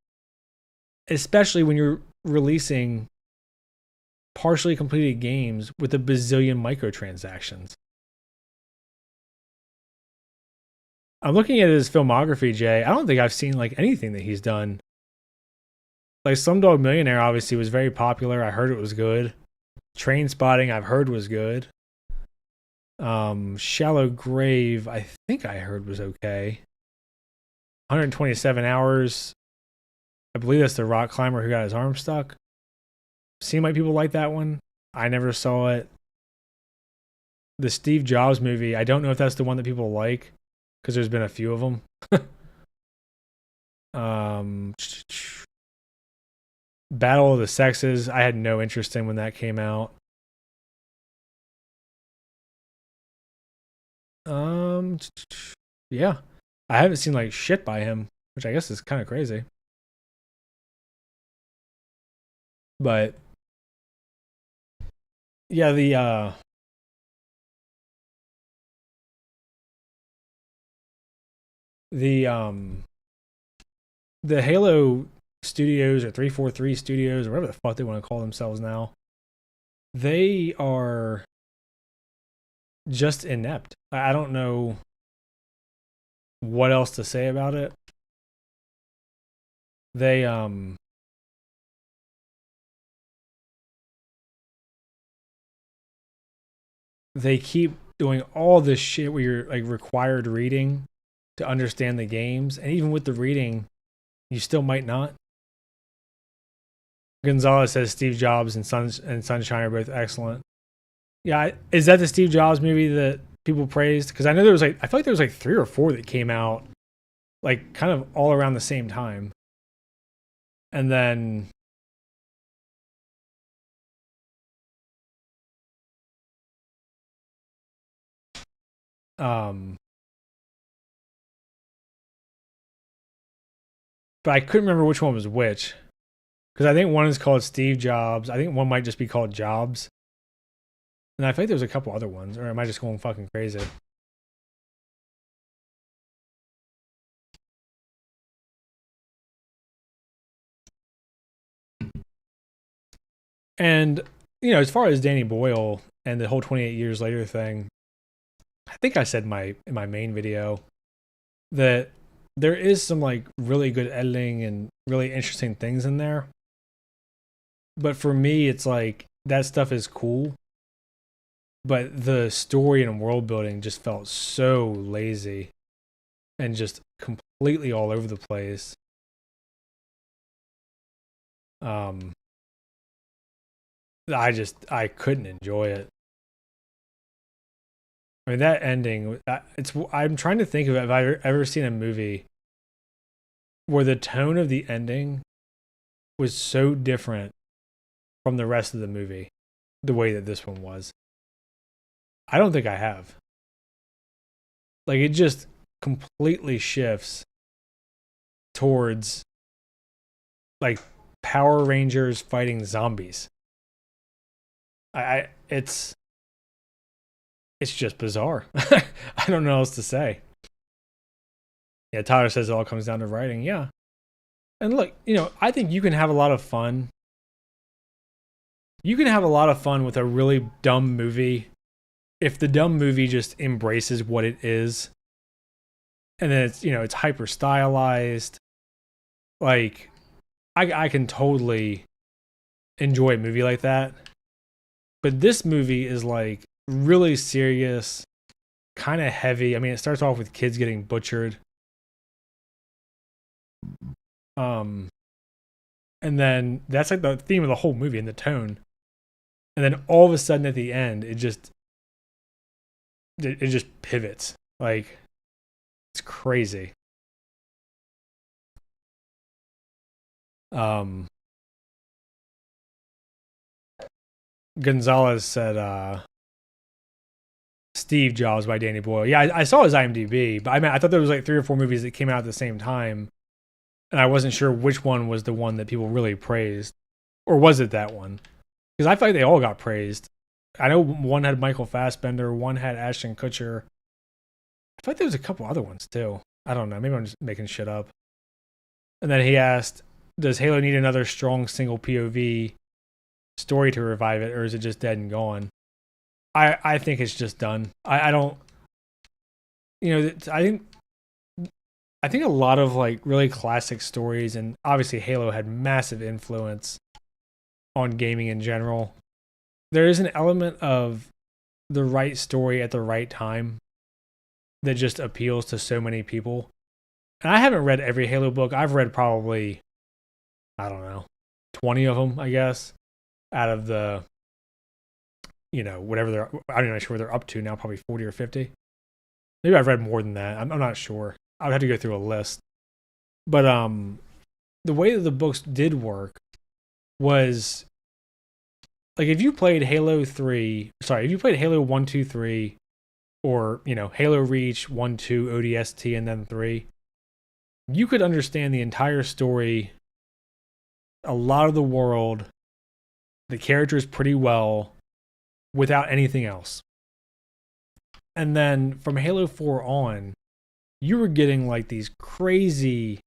especially when you're releasing partially completed games with a bazillion microtransactions. I'm looking at his filmography, Jay. I don't think I've seen like anything that he's done. Like Slumdog Millionaire obviously was very popular. I heard it was good. Train Spotting I've heard was good. Shallow Grave I think I heard was okay. 127 Hours. I believe that's the rock climber who got his arm stuck. Seemed like people like that one. I never saw it. The Steve Jobs movie, I don't know if that's the one that people like, because there's been a few of them. Battle of the Sexes, I had no interest in when that came out. Yeah. I haven't seen like shit by him, which I guess is kind of crazy. But yeah, the Halo Studios or 343 Studios or whatever the fuck they want to call themselves now, they are just inept. I don't know what else to say about it. They keep doing all this shit where you're like required reading to understand the games, and even with the reading, You still might not. Gonzalez says Steve Jobs and Sunshine are both excellent. Yeah, is that the Steve Jobs movie that people praised? Because I know there was I feel like there was 3 or 4 that came out kind of all around the same time. And then but I couldn't remember which one was which. Because I think one is called Steve Jobs. I think one might just be called Jobs. And I think there was a couple other ones. Or am I just going fucking crazy? And, as far as Danny Boyle and the whole 28 Years Later thing, I think I said in my main video that there is some really good editing and really interesting things in there. But for me, it's that stuff is cool. But the story and world building just felt so lazy and just completely all over the place. I couldn't enjoy it. I mean, that ending, I'm trying to think of if I've ever seen a movie where the tone of the ending was so different from the rest of the movie, the way that this one was. I don't think I have. It just completely shifts towards Power Rangers fighting zombies. It's just bizarre. I don't know what else to say. Yeah, Tyler says it all comes down to writing. Yeah. And look, I think you can have a lot of fun. You can have a lot of fun with a really dumb movie if the dumb movie just embraces what it is. And then it's hyper stylized. I can totally enjoy a movie like that. But this movie is really serious, kind of heavy. I mean, it starts off with kids getting butchered. And then that's the theme of the whole movie and the tone. And then all of a sudden at the end, it just pivots. It's crazy. Gonzalez said Steve Jobs by Danny Boyle. Yeah, I saw his IMDb, but I thought there was 3 or 4 movies that came out at the same time, and I wasn't sure which one was the one that people really praised, or was it that one? Because I feel like they all got praised. I know one had Michael Fassbender, one had Ashton Kutcher. I feel like there was a couple other ones too. I don't know. Maybe I'm just making shit up. And then he asked, does Halo need another strong single POV story to revive it, or is it just dead and gone? I think it's just done. I don't. I think a lot of really classic stories, and obviously Halo had massive influence on gaming in general. There is an element of the right story at the right time that just appeals to so many people. And I haven't read every Halo book. I've read probably, I don't know, 20 of them, I guess, out of the, whatever I'm not sure what they're up to now, probably 40 or 50. Maybe I've read more than that. I'm not sure. I would have to go through a list. But the way that the books did work was, if you played Halo 1, 2, 3, or, Halo Reach 1, 2, ODST, and then 3, you could understand the entire story, a lot of the world, the characters pretty well, without anything else. And then from Halo 4 on, you were getting these crazy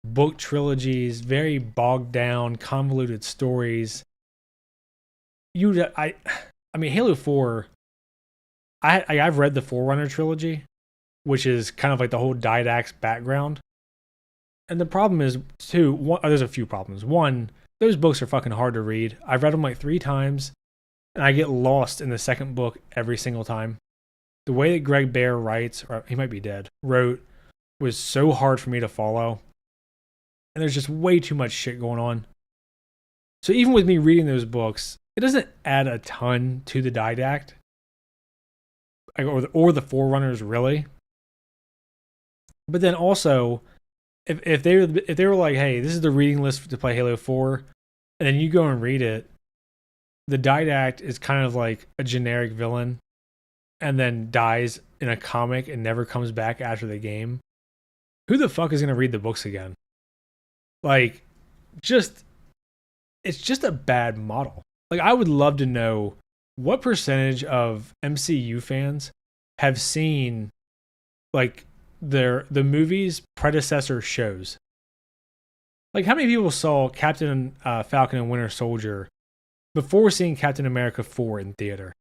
book trilogies, very bogged down, convoluted stories. I mean, Halo 4, I've read the Forerunner trilogy, which is kind of the whole Didact's background. And the problem is, there's a few problems. One, those books are fucking hard to read. I've read them 3 times, and I get lost in the second book every single time. The way that Greg Bear writes, or he might be dead, wrote, was so hard for me to follow. and there's just way too much shit going on. So even with me reading those books, it doesn't add a ton to the Didact or the Forerunners really. But then also, if they were like, hey, this is the reading list to play Halo 4, and then you go and read it, the Didact is kind of like a generic villain and then dies in a comic and never comes back after the game. Who the fuck is going to read the books again? Like, it's just a bad model. Like, I would love to know what percentage of MCU fans have seen, like, the movie's predecessor shows. Like, how many people saw Captain Falcon and Winter Soldier before seeing Captain America 4 in theater?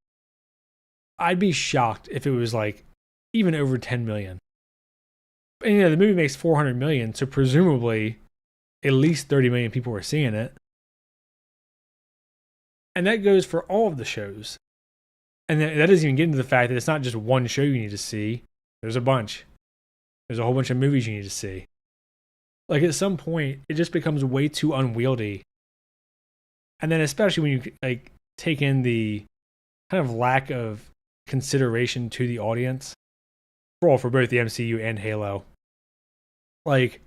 I'd be shocked if it was like even over 10 million. And you know, the movie makes 400 million, so presumably at least 30 million people were seeing it. And that goes for all of the shows. And that doesn't even get into the fact that it's not just one show you need to see. There's a bunch. There's a whole bunch of movies you need to see. Like, at some point, it just becomes way too unwieldy. And then especially when you like take in the kind of lack of consideration to the audience for both the MCU and Halo. Like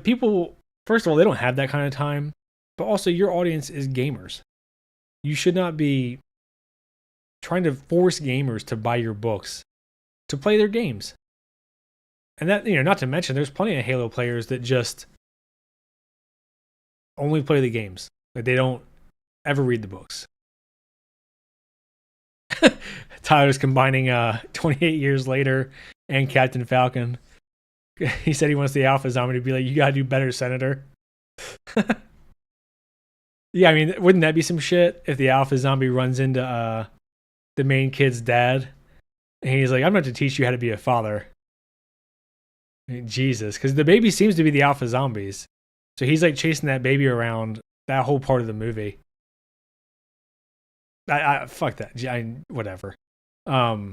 people, first of all, they don't have that kind of time, but also your audience is gamers. You should not be trying to force gamers to buy your books to play their games. And that, you know, not to mention there's plenty of Halo players that just only play the games. Like, they don't ever read the books. Tyler's combining 28 years later and Captain Falcon. He said he wants the Alpha Zombie to be like, you gotta do better, Senator. Yeah, I mean, wouldn't that be some shit if the Alpha Zombie runs into the main kid's dad and he's like, I'm going to teach you how to be a father. I mean, Jesus, because the baby seems to be the Alpha Zombies. So he's like chasing that baby around that whole part of the movie. I fuck that. Whatever. But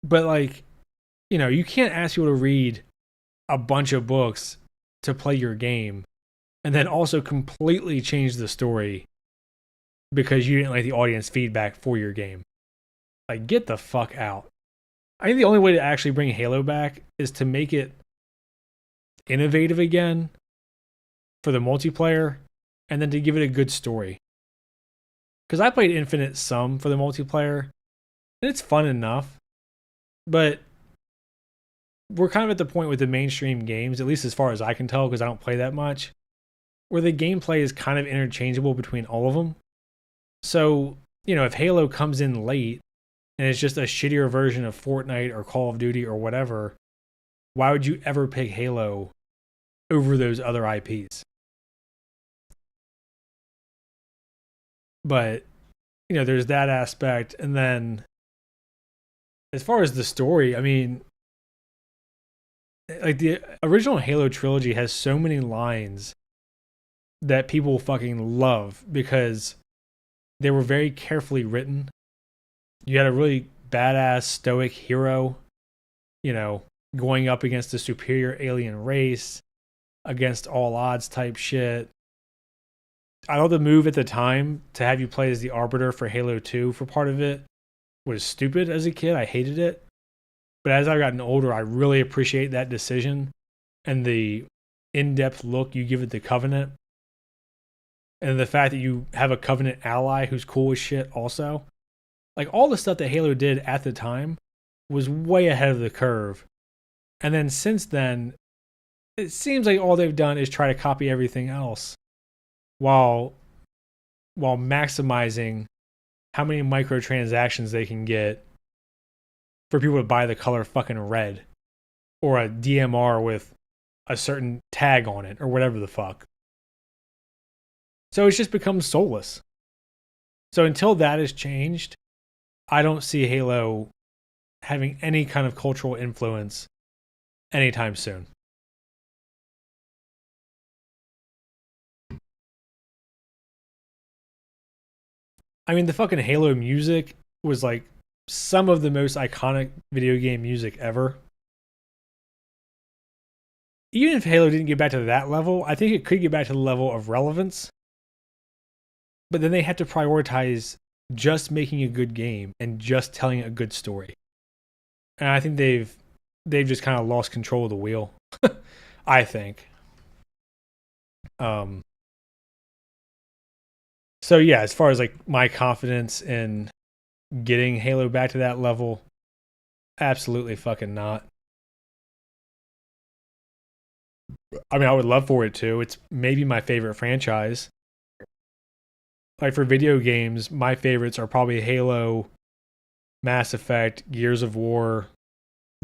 like, you know, you can't ask people to read a bunch of books to play your game and then also completely change the story because you didn't like the audience feedback for your game. Like, get the fuck out. I think the only way to actually bring Halo back is to make it innovative again for the multiplayer and then to give it a good story. Because I played Infinite some for the multiplayer and it's fun enough, but we're kind of at the point with the mainstream games, at least as far as I can tell, because I don't play that much, where the gameplay is kind of interchangeable between all of them. So, you know, if Halo comes in late and it's just a shittier version of Fortnite or Call of Duty or whatever, why would you ever pick Halo over those other IPs? But, you know, there's that aspect. And then as far as the story, I mean, like, the original Halo trilogy has so many lines that people fucking love because they were very carefully written. You had a really badass stoic hero, you know, going up against a superior alien race, against all odds type shit. I know the move at the time to have you play as the Arbiter for Halo 2 for part of it was stupid as a kid. I hated it. But as I've gotten older, I really appreciate that decision and the in-depth look you give it to Covenant. And the fact that you have a Covenant ally who's cool as shit also. Like, all the stuff that Halo did at the time was way ahead of the curve. And then since then, it seems like all they've done is try to copy everything else while maximizing how many microtransactions they can get for people to buy the color fucking red or a DMR with a certain tag on it or whatever the fuck. So it's just become soulless. So until that is changed, I don't see Halo having any kind of cultural influence anytime soon. I mean, the fucking Halo music was like some of the most iconic video game music ever. even if Halo didn't get back to that level, I think it could get back to the level of relevance. But then they had to prioritize just making a good game and just telling a good story. And I think they've just kind of lost control of the wheel. I think. So yeah, as far as like my confidence in getting Halo back to that level, absolutely fucking not. I mean, I would love for it to. It's maybe my favorite franchise. Like for video games, my favorites are probably Halo, Mass Effect, Gears of War,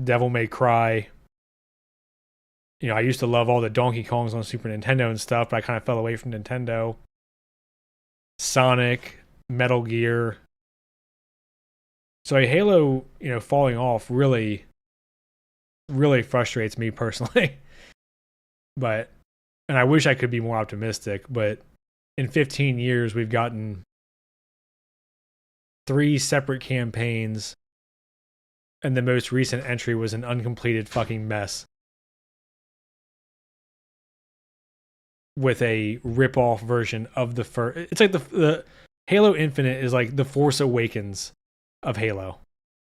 Devil May Cry. You know, I used to love all the Donkey Kongs on Super Nintendo and stuff, but I kind of fell away from Nintendo. Sonic, Metal Gear. So Halo, you know, falling off really, really frustrates me personally. But, and I wish I could be more optimistic, but in 15 years, we've gotten 3 separate campaigns, and the most recent entry was an uncompleted fucking mess with a rip-off version of the first. It's like the Halo Infinite is like the Force Awakens of Halo.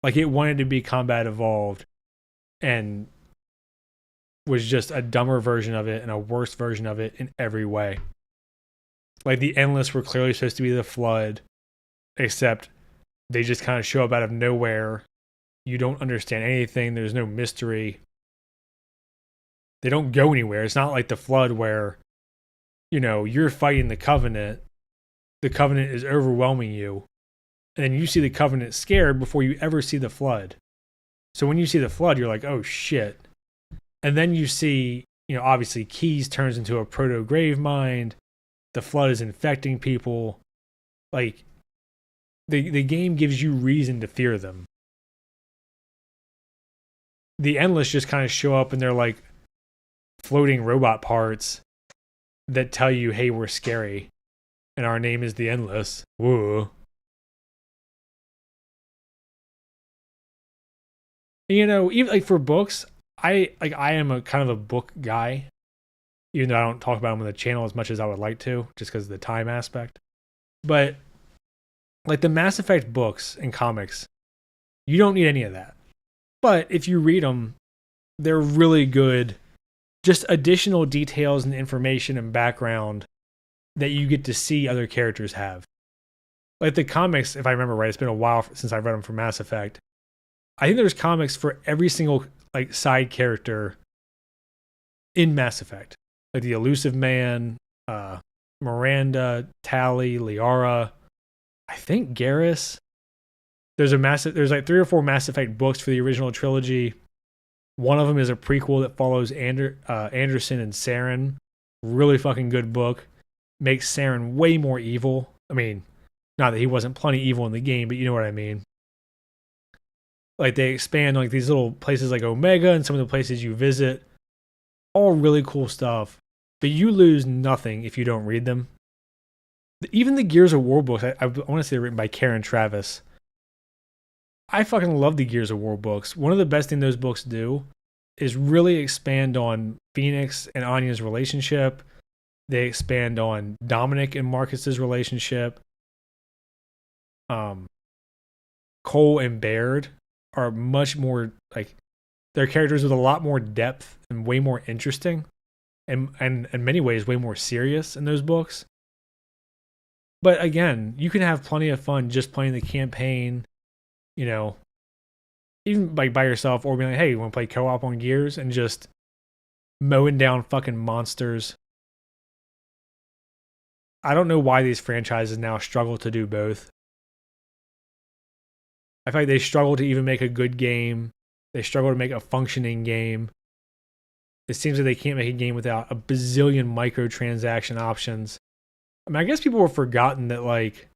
Like it wanted to be combat evolved and was just a dumber version of it and a worse version of it in every way. Like the Endless were clearly supposed to be the Flood, except they just kind of show up out of nowhere. You don't understand anything. There's no mystery. They don't go anywhere. It's not like the Flood where, you know, you're fighting the Covenant is overwhelming you, and then you see the Covenant scared before you ever see the Flood. So when you see the Flood, you're like, oh shit. And then you see, you know, obviously Keyes turns into a proto-Gravemind. The Flood is infecting people. Like, the game gives you reason to fear them. The Endless just kind of show up and they're like floating robot parts that tell you, hey, we're scary. And our name is the Endless. Woo. You know, even like for books, I am a kind of a book guy, even though I don't talk about them on the channel as much as I would like to, just because of the time aspect. But like the Mass Effect books and comics, you don't need any of that. But if you read them, they're really good. Just additional details and information and background that you get to see other characters have. Like the comics, if I remember right, it's been a while since I've read them for Mass Effect. I think there's comics for every single like side character in Mass Effect, like the Elusive Man, Miranda, Tali, Liara. I think Garrus. There's like 3 or 4 Mass Effect books for the original trilogy. One of them is a prequel that follows Anderson and Saren. Really fucking good book. Makes Saren way more evil. I mean, not that he wasn't plenty evil in the game, but you know what I mean. Like they expand like these little places like Omega and some of the places you visit. All really cool stuff. But you lose nothing if you don't read them. Even the Gears of War books, I want to say they're written by Karen Travis. I fucking love the Gears of War books. One of the best things those books do is really expand on Phoenix and Anya's relationship. They expand on Dominic and Marcus's relationship. Cole and Baird are much more like they're characters with a lot more depth and way more interesting and in many ways way more serious in those books. But again, you can have plenty of fun just playing the campaign, you know, even like by yourself or being like, hey, you want to play co-op on Gears and just mowing down fucking monsters. I don't know why these franchises now struggle to do both. I feel like they struggle to even make a good game. They struggle to make a functioning game. It seems like they can't make a game without a bazillion microtransaction options. I mean, I guess people were forgotten that, like,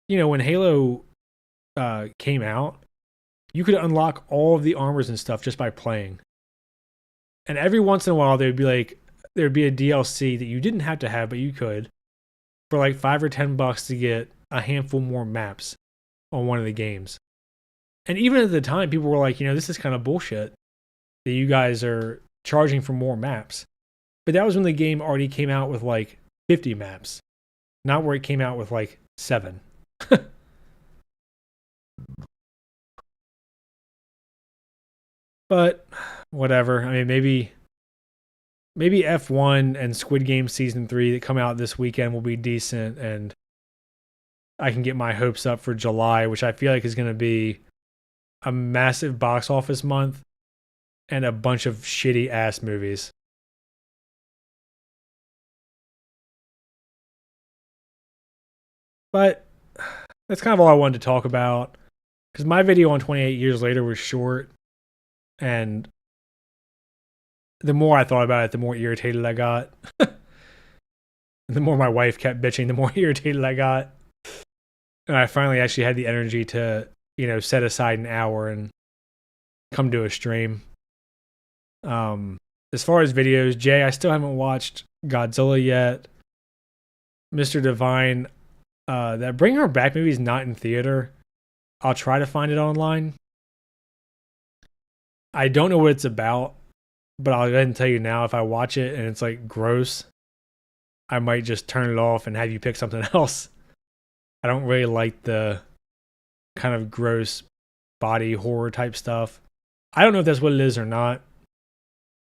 you know, when Halo came out, you could unlock all of the armors and stuff just by playing. And every once in a while, there'd be a DLC that you didn't have to have, but you could, for like $5 or $10 to get a handful more maps on one of the games. And even at the time, people were like, you know, this is kind of bullshit that you guys are charging for more maps. But that was when the game already came out with like 50 maps, not where it came out with like 7. But whatever. I mean, maybe F1 and Squid Game season 3 that come out this weekend will be decent, and I can get my hopes up for July, which I feel like is going to be a massive box office month and a bunch of shitty ass movies. But that's kind of all I wanted to talk about, because my video on 28 Years Later was short, and the more I thought about it, the more irritated I got. The more my wife kept bitching, the more irritated I got. And I finally actually had the energy to, set aside an hour and come to a stream. As far as videos, Jay, I still haven't watched Godzilla yet. Mr. Divine, that Bring Her Back movie is not in theater. I'll try to find it online. I don't know what it's about, but I'll go ahead and tell you now, if I watch it and it's like gross, I might just turn it off and have you pick something else. I don't really like the kind of gross body horror type stuff. I don't know if that's what it is or not.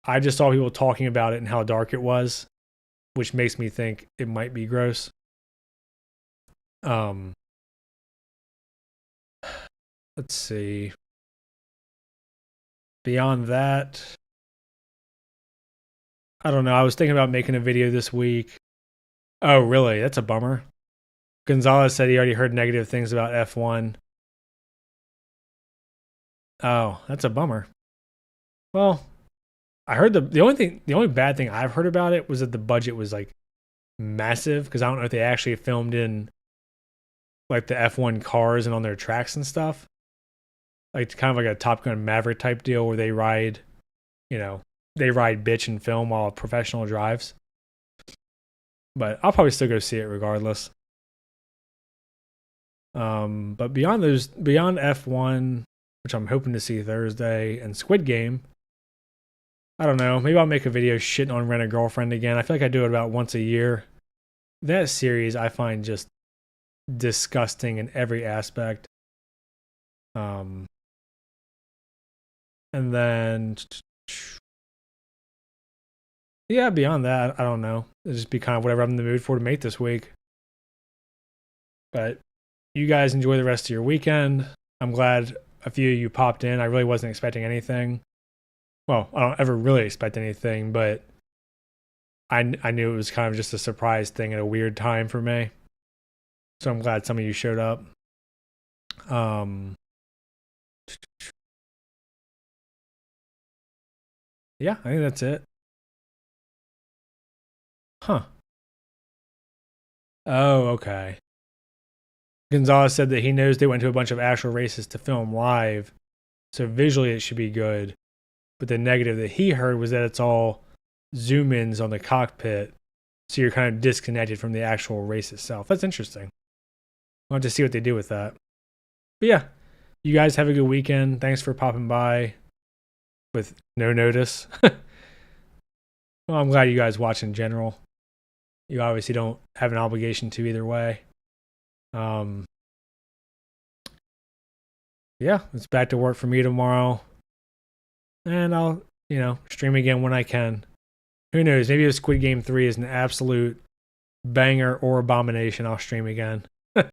I just saw people talking about it and how dark it was, which makes me think it might be gross. Let's see. Beyond that, I don't know. I was thinking about making a video this week. Oh, really? That's a bummer. Gonzalez said he already heard negative things about F1. Oh, that's a bummer. Well, I heard the only bad thing I've heard about it was that the budget was like massive, because I don't know if they actually filmed in like the F1 cars and on their tracks and stuff. Like kind of like a Top Gun Maverick type deal where they ride, they ride bitch and film while a professional drives. But I'll probably still go see it regardless. But beyond F1, which I'm hoping to see Thursday, and Squid Game, I don't know. Maybe I'll make a video shitting on Rent a Girlfriend again. I feel like I do it about once a year. That series I find just disgusting in every aspect. And then, yeah, beyond that, I don't know. It'll just be kind of whatever I'm in the mood for to make this week. But you guys enjoy the rest of your weekend. I'm glad a few of you popped in. I really wasn't expecting anything. Well, I don't ever really expect anything, but I knew it was kind of just a surprise thing at a weird time for me. So I'm glad some of you showed up. Yeah, I think that's it. Huh. Oh, okay. Gonzalez said that he knows they went to a bunch of actual races to film live, so visually it should be good. But the negative that he heard was that it's all zoom ins on the cockpit, so you're kind of disconnected from the actual race itself. That's interesting. I'll have to see what they do with that. But yeah, you guys have a good weekend. Thanks for popping by with no notice. Well, I'm glad you guys watch in general. You obviously don't have an obligation to either way. Yeah, it's back to work for me tomorrow. And I'll, stream again when I can. Who knows? Maybe if Squid Game 3 is an absolute banger or abomination, I'll stream again.